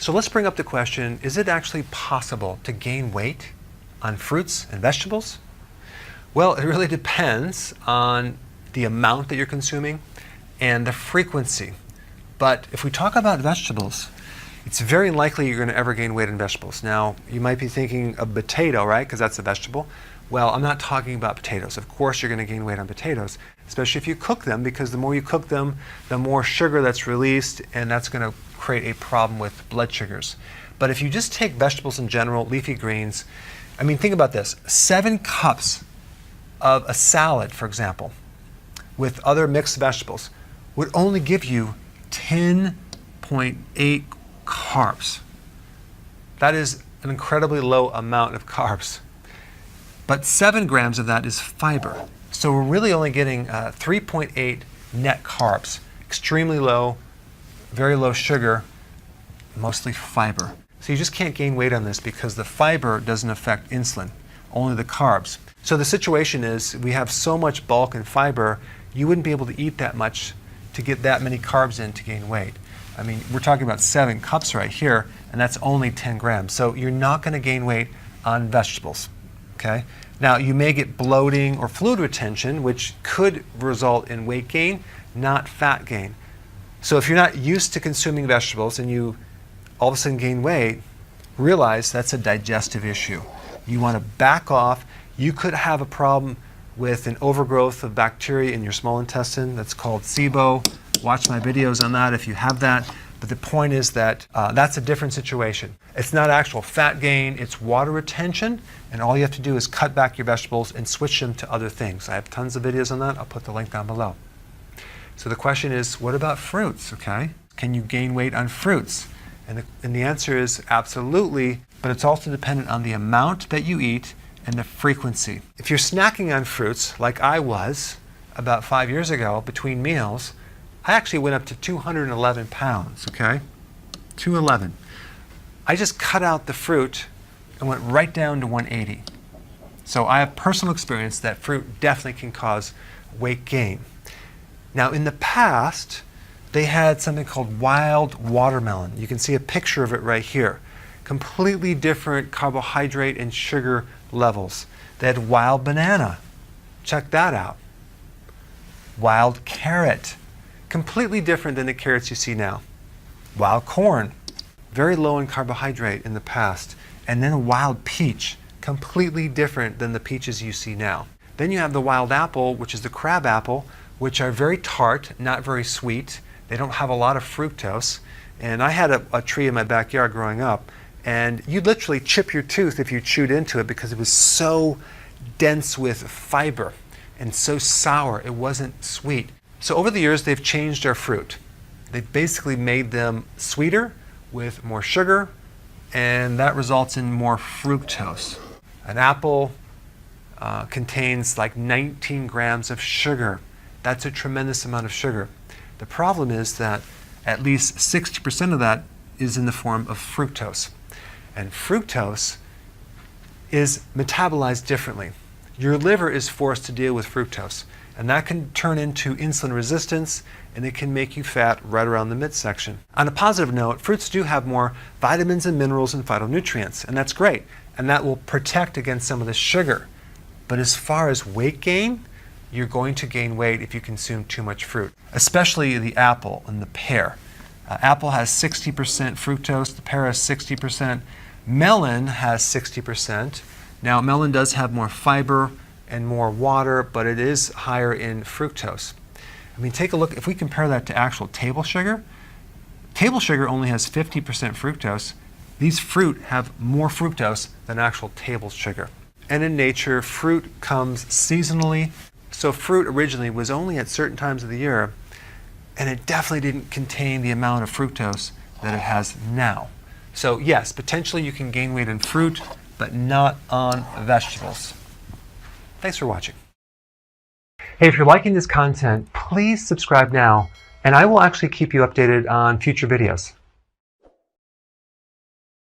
So let's bring up the question, is it actually possible to gain weight on fruits and vegetables? Well, it really depends on the amount that you're consuming and the frequency. But if we talk about vegetables, it's very likely you're going to ever gain weight in vegetables. Now, you might be thinking of potato, right? Because that's a vegetable. Well, I'm not talking about potatoes. Of course, you're going to gain weight on potatoes, especially if you cook them, because the more you cook them, the more sugar that's released, and that's going to create a problem with blood sugars. But if you just take vegetables in general, leafy greens, I mean, think about this. 7 cups of a salad, for example, with other mixed vegetables, would only give you 10.8 carbs. That is an incredibly low amount of carbs. But 7 grams of that is fiber. So we're really only getting 3.8 net carbs. Extremely low, very low sugar, mostly fiber. So you just can't gain weight on this because the fiber doesn't affect insulin, only the carbs. So the situation is we have so much bulk and fiber, you wouldn't be able to eat that much to get that many carbs in to gain weight. I mean, we're talking about 7 cups right here, and that's only 10 grams. So you're not going to gain weight on vegetables. Okay? Now, you may get bloating or fluid retention, which could result in weight gain, not fat gain. So if you're not used to consuming vegetables and you all of a sudden gain weight, realize that's a digestive issue. You want to back off. You could have a problem with an overgrowth of bacteria in your small intestine. That's called SIBO. Watch my videos on that if you have that. But the point is that that's a different situation. It's not actual fat gain, it's water retention, and all you have to do is cut back your vegetables and switch them to other things. I have tons of videos on that. I'll put the link down below. So the question is, what about fruits, okay? Can you gain weight on fruits? And the answer is absolutely, but it's also dependent on the amount that you eat and the frequency. If you're snacking on fruits, like I was about 5 years ago between meals, I actually went up to 211 pounds, okay? 211. I just cut out the fruit and went right down to 180. So I have personal experience that fruit definitely can cause weight gain. Now in the past, they had something called wild watermelon. You can see a picture of it right here. Completely different carbohydrate and sugar levels. They had wild banana. Check that out. Wild carrot. Completely different than the carrots you see now. Wild corn, very low in carbohydrate in the past. And then a wild peach, completely different than the peaches you see now. Then you have the wild apple, which is the crab apple, which are very tart, not very sweet. They don't have a lot of fructose. And I had a tree in my backyard growing up, and you'd literally chip your tooth if you chewed into it because it was so dense with fiber and so sour, it wasn't sweet. So over the years, they've changed our fruit. They've basically made them sweeter with more sugar, and that results in more fructose. An apple contains like 19 grams of sugar. That's a tremendous amount of sugar. The problem is that at least 60% of that is in the form of fructose. And fructose is metabolized differently. Your liver is forced to deal with fructose, and that can turn into insulin resistance, and it can make you fat right around the midsection. On a positive note, fruits do have more vitamins and minerals and phytonutrients, and that's great, and that will protect against some of the sugar. But as far as weight gain, you're going to gain weight if you consume too much fruit, especially the apple and the pear. Apple has 60% fructose, the pear has 60%, melon has 60%. Now melon does have more fiber and more water, but it is higher in fructose. I mean, take a look, if we compare that to actual table sugar only has 50% fructose. These fruit have more fructose than actual table sugar. And in nature, fruit comes seasonally. So fruit originally was only at certain times of the year, and it definitely didn't contain the amount of fructose that it has now. So yes, potentially you can gain weight in fruit, but not on vegetables. Thanks for watching. Hey, if you're liking this content, please subscribe now, and I will actually keep you updated on future videos.